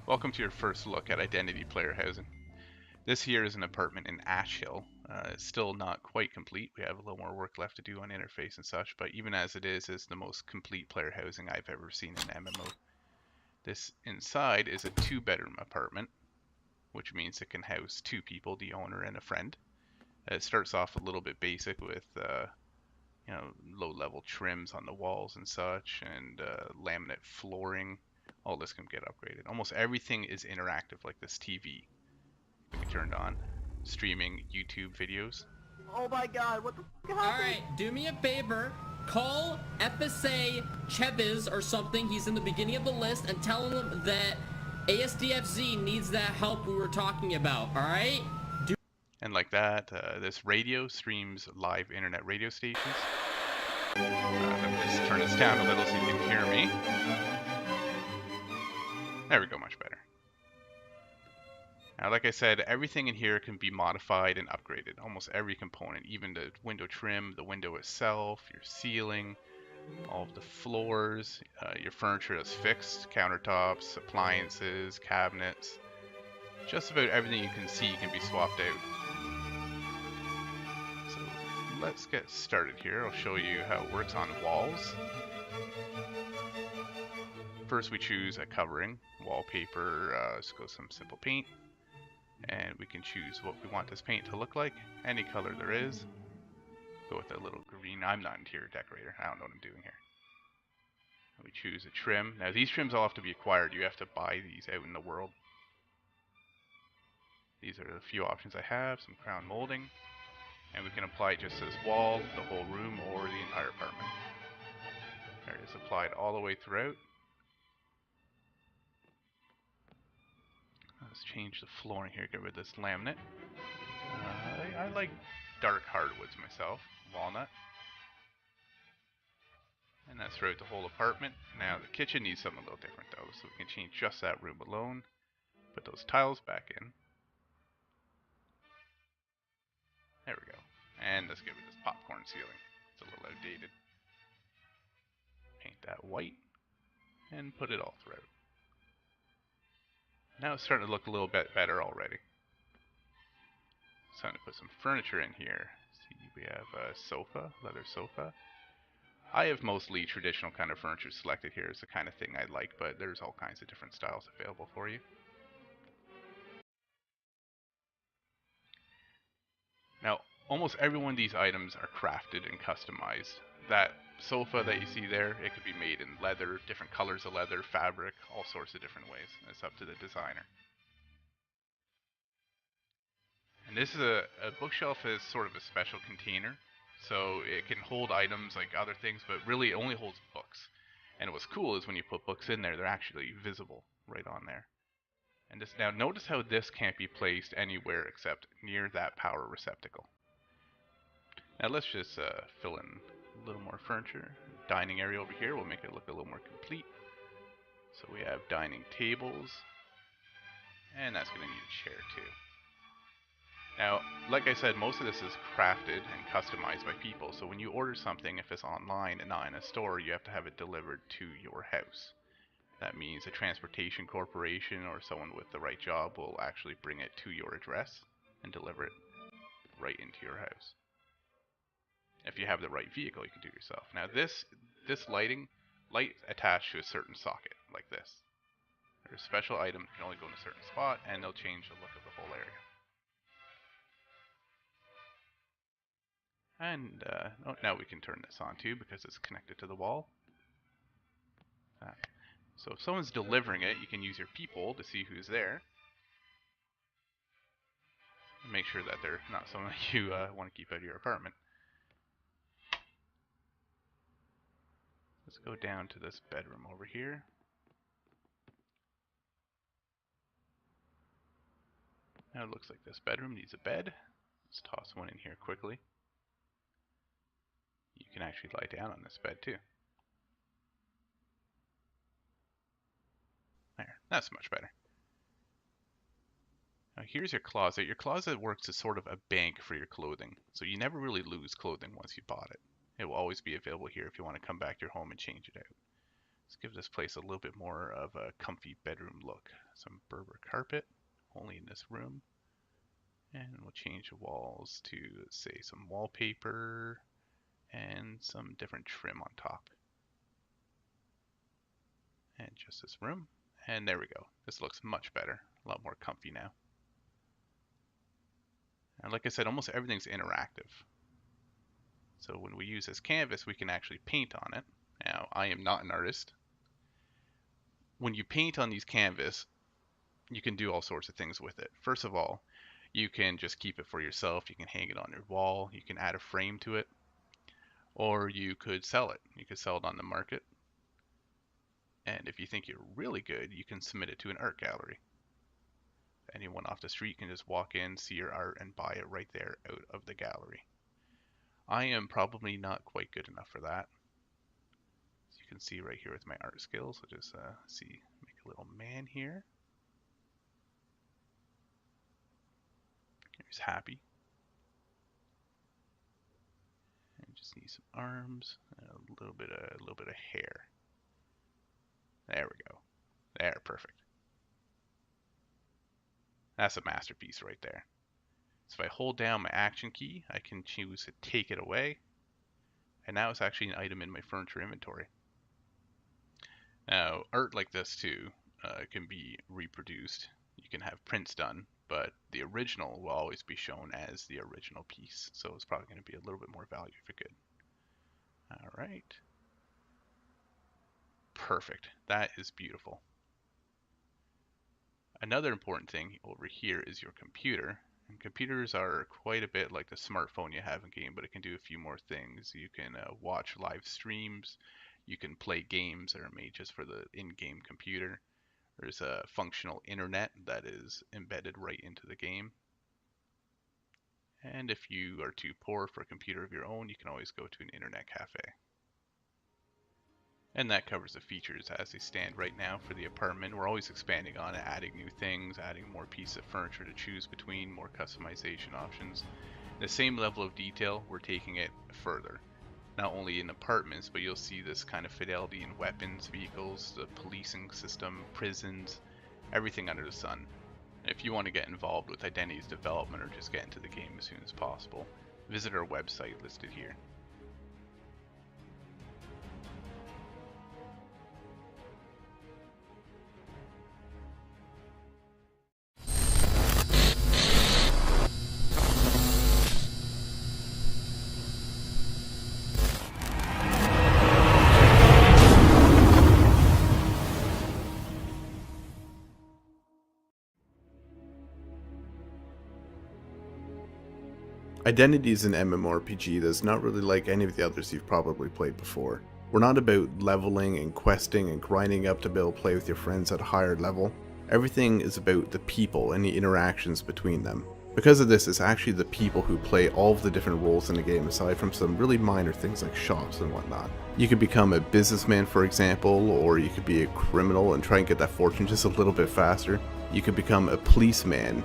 Welcome to your first look at Identity Player Housing. This here is an apartment in Ash Hill. It's still not quite complete. We have a little more work left to do on interface and such, but even as it is, it's the most complete player housing I've ever seen in MMO. This inside is a 2-bedroom apartment, which means it can house 2 people, the owner and a friend. It starts off a little bit basic with low-level trims on the walls and such, and laminate flooring. All this can get upgraded. Almost everything is interactive, like this TV can be turned on, streaming YouTube videos. Oh my god, what the fuck happened? Alright, do me a favor. Call FSA Chebiz or something, he's in the beginning of the list, and tell him that ASDFZ needs that help we were talking about, alright? And like that, this radio streams live internet radio stations. Let me just turn this down a little so you can hear me. There we go, much better. Now, like I said, everything in here can be modified and upgraded. Almost every component, even the window trim, the window itself, your ceiling, all of the floors, your furniture that's fixed, countertops, appliances, cabinets. Just about everything you can see can be swapped out. So let's get started here. I'll show you how it works on walls. First we choose a covering, wallpaper, let's go some simple paint. And we can choose what we want this paint to look like, any color there is. Go with a little green. I'm not an interior decorator, I don't know what I'm doing here. We choose a trim. Now these trims all have to be acquired, you have to buy these out in the world. These are the few options I have, some crown molding. And we can apply it just to this wall, the whole room, or the entire apartment. There it is, applied all the way throughout. Let's change the flooring here, get rid of this laminate. I like dark hardwoods myself, walnut. And that's throughout the whole apartment. Now the kitchen needs something a little different though, so we can change just that room alone. Put those tiles back in. There we go. And let's get rid of this popcorn ceiling. It's a little outdated. Paint that white and put it all throughout. Now it's starting to look a little bit better already. It's time to put some furniture in here. See, we have a sofa, leather sofa. I have mostly traditional kind of furniture selected here. It's the kind of thing I like, but there's all kinds of different styles available for you. Now, almost every one of these items are crafted and customized. That sofa that you see there, it could be made in leather, different colors of leather, fabric, all sorts of different ways. It's up to the designer. And this is a bookshelf is sort of a special container, so it can hold items like other things, but really it only holds books. And what's cool is when you put books in there, they're actually visible right on there. And this, now notice how this can't be placed anywhere except near that power receptacle. Now let's just fill in a little more furniture. Dining area over here will make it look a little more complete. So we have dining tables, and that's going to need a chair too. Now, like I said, most of this is crafted and customized by people, so when you order something, if it's online and not in a store, you have to have it delivered to your house. That means a transportation corporation or someone with the right job will actually bring it to your address and deliver it right into your house. If you have the right vehicle, you can do it yourself. Now this light attached to a certain socket, like this. There's special items that can only go in a certain spot, and they'll change the look of the whole area. And now we can turn this on too because it's connected to the wall. So if someone's delivering it, you can use your peephole to see who's there. And make sure that they're not someone you want to keep out of your apartment. Let's go down to this bedroom over here. Now it looks like this bedroom needs a bed. Let's toss one in here quickly. You can actually lie down on this bed too. There, that's much better. Now here's your closet. Your closet works as sort of a bank for your clothing, so you never really lose clothing once you bought it. It will always be available here if you want to come back to your home and change it out. Let's give this place a little bit more of a comfy bedroom look. Some Berber carpet, only in this room. And we'll change the walls to, say, some wallpaper and some different trim on top. And just this room. And there we go. This looks much better. A lot more comfy now. And like I said, almost everything's interactive. So when we use this canvas, we can actually paint on it. Now, I am not an artist. When you paint on these canvas, you can do all sorts of things with it. First of all, you can just keep it for yourself. You can hang it on your wall. You can add a frame to it. Or you could sell it. You could sell it on the market. And if you think you're really good, you can submit it to an art gallery. Anyone off the street can just walk in, see your art, and buy it right there out of the gallery. I am probably not quite good enough for that. As you can see right here with my art skills, I'll just make a little man here. He's happy. And just need some arms and a little bit of hair. There we go. There, perfect. That's a masterpiece right there. So if I hold down my action key, I can choose to take it away. And now it's actually an item in my furniture inventory. Now, art like this too can be reproduced. You can have prints done, but the original will always be shown as the original piece. So it's probably going to be a little bit more value for good. All right. Perfect. That is beautiful. Another important thing over here is your computer. And computers are quite a bit like the smartphone you have in game, but it can do a few more things. You can watch live streams. You can play games that are made just for the in-game computer. There's a functional internet that is embedded right into the game. And if you are too poor for a computer of your own, you can always go to an internet cafe. And that covers the features as they stand right now for the apartment. We're always expanding on it, adding new things, adding more pieces of furniture to choose between, more customization options. The same level of detail, we're taking it further. Not only in apartments, but you'll see this kind of fidelity in weapons, vehicles, the policing system, prisons, everything under the sun. If you want to get involved with Identity's development or just get into the game as soon as possible, visit our website listed here. Identity is an MMORPG that's not really like any of the others you've probably played before. We're not about leveling and questing and grinding up to be able to play with your friends at a higher level. Everything is about the people and the interactions between them. Because of this, it's actually the people who play all of the different roles in the game aside from some really minor things like shops and whatnot. You could become a businessman, for example, or you could be a criminal and try and get that fortune just a little bit faster. You could become a policeman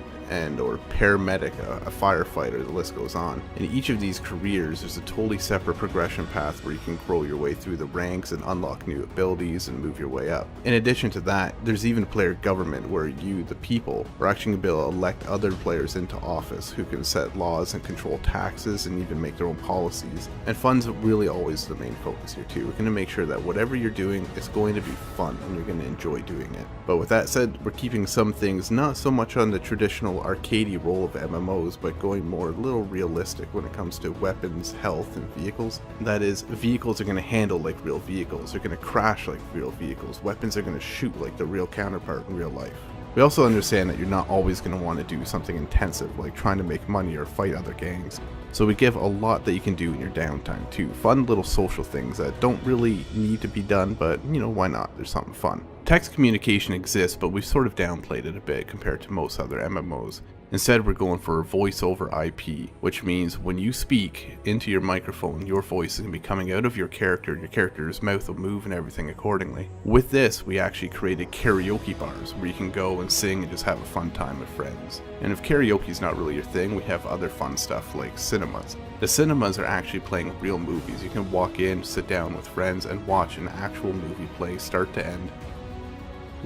or paramedic, a firefighter, the list goes on. In each of these careers, there's a totally separate progression path where you can grow your way through the ranks and unlock new abilities and move your way up. In addition to that, there's even player government where you, the people, are actually going to be able to elect other players into office who can set laws and control taxes and even make their own policies. And fun's really always the main focus here too. We're going to make sure that whatever you're doing is going to be fun and you're going to enjoy doing it. But with that said, we're keeping some things not so much on the traditional arcadey role of MMOs, but going more a little realistic when it comes to weapons, health, and vehicles. That is, vehicles are going to handle like real vehicles, they're going to crash like real vehicles, weapons are going to shoot like the real counterpart in real life. We also understand that you're not always going to want to do something intensive like trying to make money or fight other gangs. So we give a lot that you can do in your downtime too. Fun little social things that don't really need to be done, but you know, why not? There's something fun. Text communication exists, but we've sort of downplayed it a bit compared to most other MMOs. Instead, we're going for voice over IP, which means when you speak into your microphone, your voice is going to be coming out of your character, and your character's mouth will move and everything accordingly. With this, we actually created karaoke bars where you can go and sing and just have a fun time with friends. And if karaoke is not really your thing, we have other fun stuff like cinemas. The cinemas are actually playing real movies. You can walk in, sit down with friends, and watch an actual movie play start to end.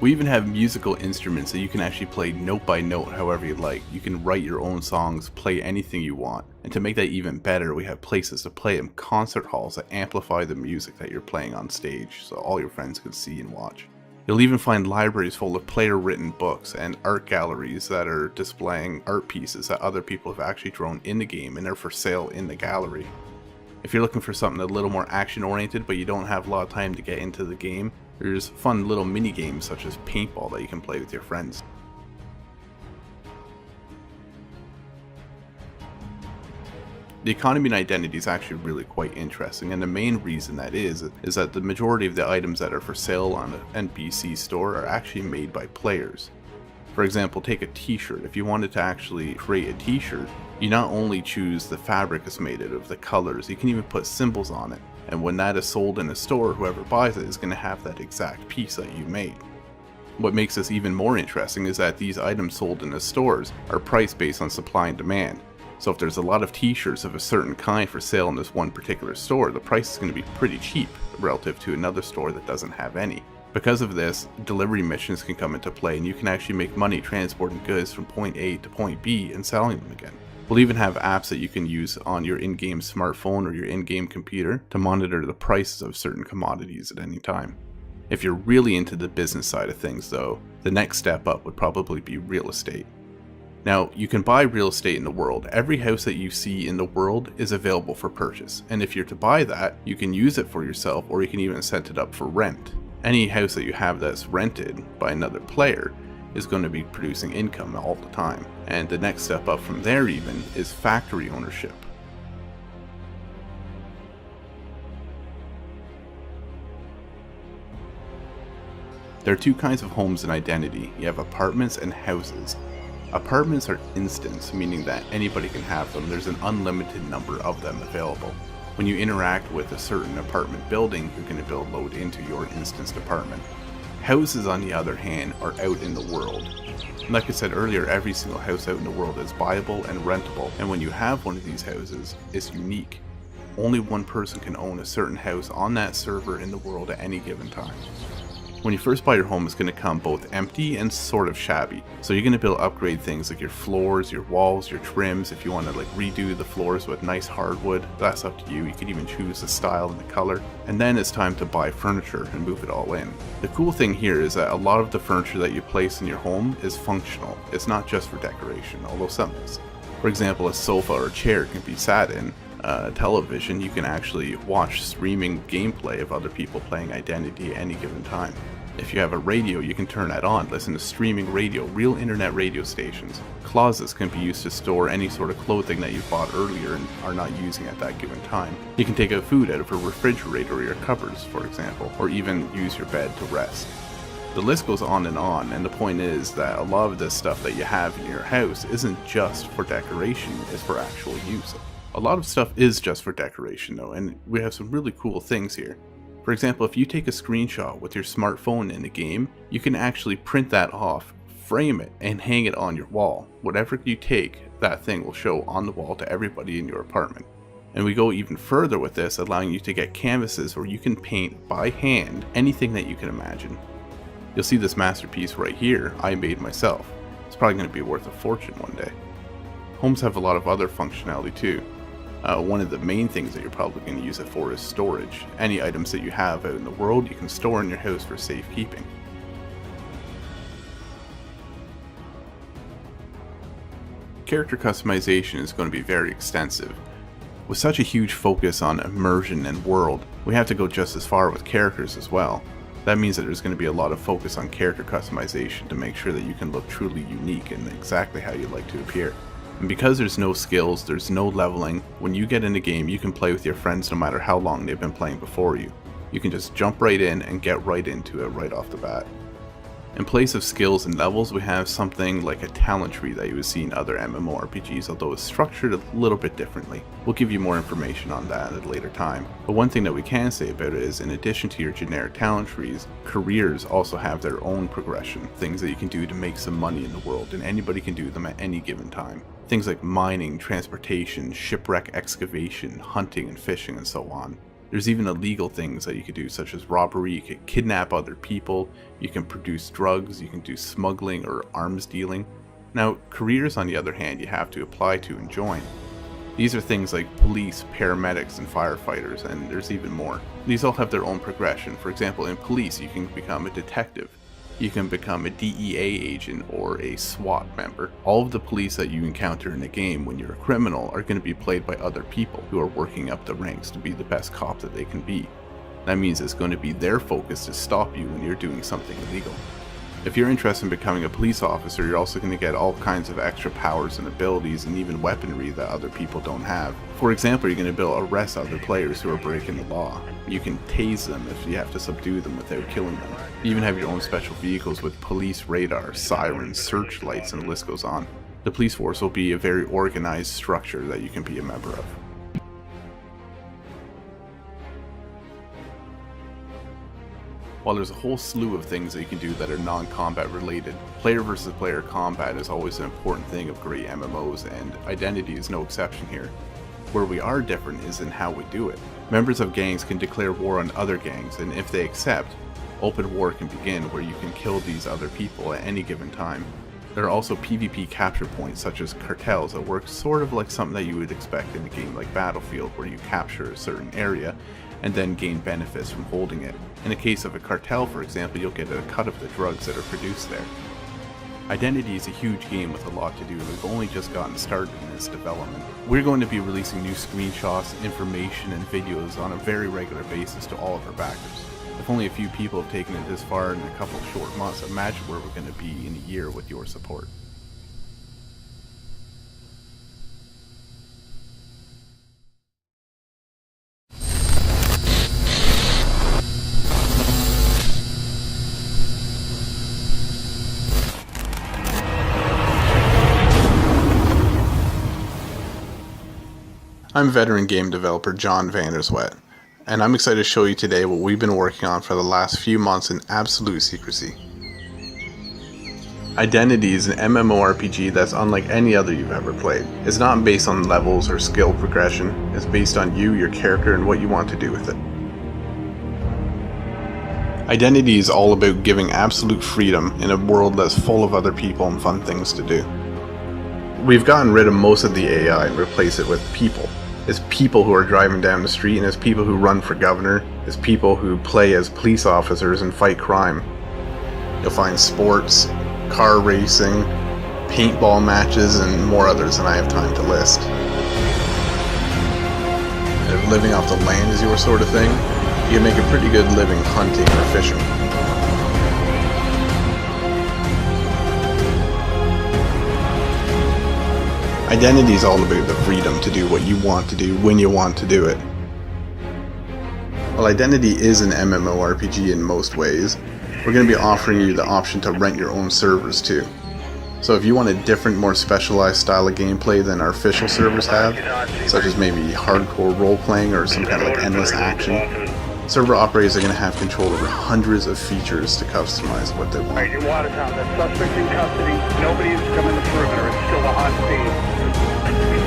We even have musical instruments that you can actually play note by note however you like. You can write your own songs, play anything you want. And to make that even better, we have places to play them, concert halls that amplify the music that you're playing on stage so all your friends can see and watch. You'll even find libraries full of player-written books and art galleries that are displaying art pieces that other people have actually drawn in the game and are for sale in the gallery. If you're looking for something a little more action-oriented but you don't have a lot of time to get into the game, there's fun little mini games such as paintball that you can play with your friends. The economy and identity is actually really quite interesting, and the main reason that is that the majority of the items that are for sale on an NPC store are actually made by players. For example, take a t-shirt. If you wanted to actually create a t-shirt, you not only choose the fabric it's made out of, the colors, you can even put symbols on it. And when that is sold in a store, whoever buys it is going to have that exact piece that you made. What makes this even more interesting is that these items sold in the stores are priced based on supply and demand. So if there's a lot of t-shirts of a certain kind for sale in this one particular store, the price is going to be pretty cheap relative to another store that doesn't have any. Because of this, delivery missions can come into play and you can actually make money transporting goods from point A to point B and selling them again. We'll even have apps that you can use on your in-game smartphone or your in-game computer to monitor the prices of certain commodities at any time. If you're really into the business side of things though, the next step up would probably be real estate. Now, you can buy real estate in the world. Every house that you see in the world is available for purchase, and if you're to buy that, you can use it for yourself or you can even set it up for rent. Any house that you have that's rented by another player is going to be producing income all the time. And the next step up from there even is factory ownership. There are two kinds of homes in Identity. You have apartments and houses. Apartments are instants, meaning that anybody can have them. There's an unlimited number of them available. When you interact with a certain apartment building, you're going to build load into your instanced apartment. Houses, on the other hand, are out in the world. Like I said earlier, every single house out in the world is buyable and rentable, and when you have one of these houses, it's unique. Only one person can own a certain house on that server in the world at any given time. When you first buy your home, it's going to come both empty and sort of shabby. So you're going to be able to upgrade things like your floors, your walls, your trims. If you want to redo the floors with nice hardwood, that's up to you. You can even choose the style and the color. And then it's time to buy furniture and move it all in. The cool thing here is that a lot of the furniture that you place in your home is functional. It's not just for decoration, although some is. For example, a sofa or a chair can be sat in. Television, you can actually watch streaming gameplay of other people playing Identity at any given time. If you have a radio, you can turn that on, listen to streaming radio, real internet radio stations. Closets can be used to store any sort of clothing that you bought earlier and are not using at that given time. You can take out food out of a refrigerator or your cupboards, for example, or even use your bed to rest. The list goes on, and the point is that a lot of this stuff that you have in your house isn't just for decoration, it's for actual use. A lot of stuff is just for decoration though, and we have some really cool things here. For example, if you take a screenshot with your smartphone in the game, you can actually print that off, frame it, and hang it on your wall. Whatever you take, that thing will show on the wall to everybody in your apartment. And we go even further with this, allowing you to get canvases where you can paint by hand anything that you can imagine. You'll see this masterpiece right here, I made myself. It's probably going to be worth a fortune one day. Homes have a lot of other functionality too. One of the main things that you're probably going to use it for is storage. Any items that you have out in the world you can store in your house for safekeeping. Character customization is going to be very extensive. With such a huge focus on immersion and world, we have to go just as far with characters as well. That means that there's going to be a lot of focus on character customization to make sure that you can look truly unique and exactly how you like to appear. And because there's no skills, there's no leveling, when you get in a game you can play with your friends no matter how long they've been playing before you. You can just jump right in and get right into it right off the bat. In place of skills and levels, we have something like a talent tree that you would see in other MMORPGs, although it's structured a little bit differently. We'll give you more information on that at a later time. But one thing that we can say about it is, in addition to your generic talent trees, careers also have their own progression, things that you can do to make some money in the world, and anybody can do them at any given time. Things like mining, transportation, shipwreck excavation, hunting and fishing, and so on. There's even illegal things that you could do, such as robbery. You could kidnap other people, you can produce drugs, you can do smuggling or arms dealing. Now, careers on the other hand, you have to apply to and join. These are things like police, paramedics, and firefighters, and there's even more. These all have their own progression. For example, in police, you can become a detective. You can become a DEA agent or a SWAT member. All of the police that you encounter in a game when you're a criminal are going to be played by other people who are working up the ranks to be the best cop that they can be. That means it's going to be their focus to stop you when you're doing something illegal. If you're interested in becoming a police officer, you're also going to get all kinds of extra powers and abilities and even weaponry that other people don't have. For example, you're going to be able to arrest other players who are breaking the law. You can tase them if you have to subdue them without killing them. You even have your own special vehicles with police radar, sirens, searchlights, and the list goes on. The police force will be a very organized structure that you can be a member of. While there's a whole slew of things that you can do that are non-combat related, player versus player combat is always an important thing of great MMOs, and Identity is no exception here. Where we are different is in how we do it. Members of gangs can declare war on other gangs, and if they accept, open war can begin where you can kill these other people at any given time. There are also PvP capture points such as cartels that work sort of like something that you would expect in a game like Battlefield, where you capture a certain area and then gain benefits from holding it. In the case of a cartel, for example, you'll get a cut of the drugs that are produced there. Identity is a huge game with a lot to do, and we've only just gotten started in its development. We're going to be releasing new screenshots, information, and videos on a very regular basis to all of our backers. If only a few people have taken it this far in a couple of short months, imagine where we're going to be in a year with your support. I'm veteran game developer John Vanderswet, and I'm excited to show you today what we've been working on for the last few months in absolute secrecy. Identity is an MMORPG that's unlike any other you've ever played. It's not based on levels or skill progression, it's based on you, your character, and what you want to do with it. Identity is all about giving absolute freedom in a world that's full of other people and fun things to do. We've gotten rid of most of the AI and replaced it with people. It's people who are driving down the street, and it's people who run for governor, it's people who play as police officers and fight crime. You'll find sports, car racing, paintball matches, and more others than I have time to list. And if living off the land is your sort of thing, you can make a pretty good living hunting or fishing. Identity is all about the freedom to do what you want to do when you want to do it. While Identity is an MMORPG in most ways, we're going to be offering you the option to rent your own servers too. So if you want a different, more specialized style of gameplay than our official servers have, such as maybe hardcore role-playing or some kind of like endless action, server operators are going to have control over hundreds of features to customize what they want. Alright, you're Watertown, that suspect in custody. Nobody's coming to perimeter. It's still a hot scene.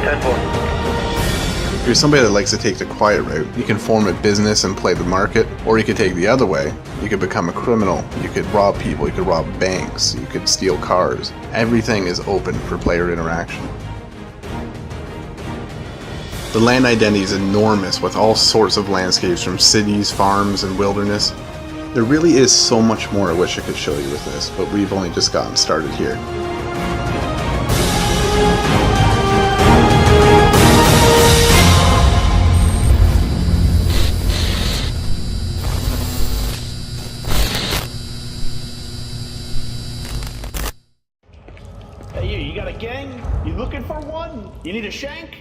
10-4. If you're somebody that likes to take the quiet route, you can form a business and play the market, or you could take the other way. You could become a criminal, you could rob people, you could rob banks, you could steal cars. Everything is open for player interaction. The land identity is enormous, with all sorts of landscapes from cities, farms, and wilderness. There really is so much more I wish I could show you with this, but we've only just gotten started here. Hey, you got a gang? You looking for one? You need a shank?